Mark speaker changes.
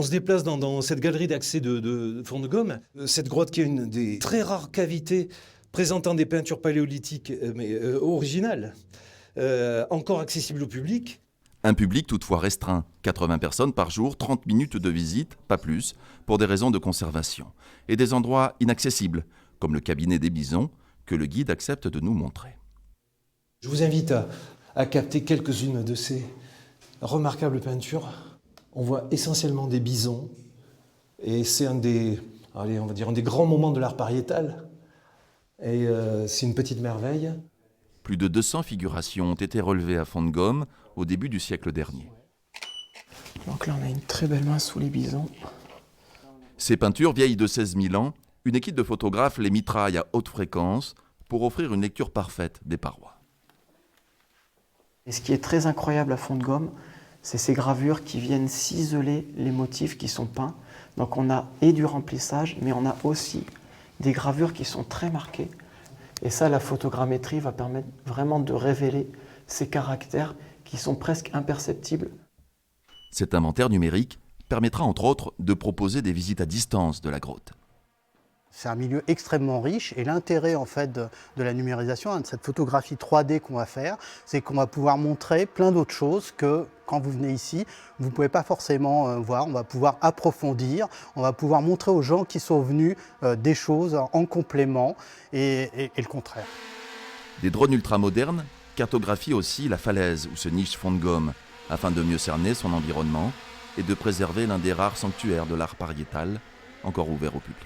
Speaker 1: On se déplace dans cette galerie d'accès de Font de Gaume, cette grotte qui est une des très rares cavités présentant des peintures paléolithiques originales, encore accessibles au public.
Speaker 2: Un public toutefois restreint, 80 personnes par jour, 30 minutes de visite, pas plus, pour des raisons de conservation. Et des endroits inaccessibles, comme le cabinet des bisons, que le guide accepte de nous montrer.
Speaker 1: Je vous invite à capter quelques-unes de ces remarquables peintures. On voit essentiellement des bisons, et c'est un des grands moments de l'art pariétal. Et c'est une petite merveille.
Speaker 2: Plus de 200 figurations ont été relevées à Font de Gaume au début du siècle dernier.
Speaker 3: Donc là, on a une très belle main sous les bisons.
Speaker 2: Ces peintures vieilles de 16 000 ans, une équipe de photographes les mitraille à haute fréquence pour offrir une lecture parfaite des parois.
Speaker 3: Et ce qui est très incroyable à Font de Gaume, c'est ces gravures qui viennent ciseler les motifs qui sont peints. Donc on a et du remplissage, mais on a aussi des gravures qui sont très marquées. Et ça, la photogrammétrie va permettre vraiment de révéler ces caractères qui sont presque imperceptibles.
Speaker 2: Cet inventaire numérique permettra entre autres de proposer des visites à distance de la grotte.
Speaker 4: C'est un milieu extrêmement riche et l'intérêt en fait de la numérisation, de cette photographie 3D qu'on va faire, c'est qu'on va pouvoir montrer plein d'autres choses que quand vous venez ici, vous ne pouvez pas forcément voir. On va pouvoir approfondir, on va pouvoir montrer aux gens qui sont venus des choses en complément et le contraire.
Speaker 2: Des drones ultramodernes cartographient aussi la falaise où se niche Font de Gaume afin de mieux cerner son environnement et de préserver l'un des rares sanctuaires de l'art pariétal encore ouvert au public.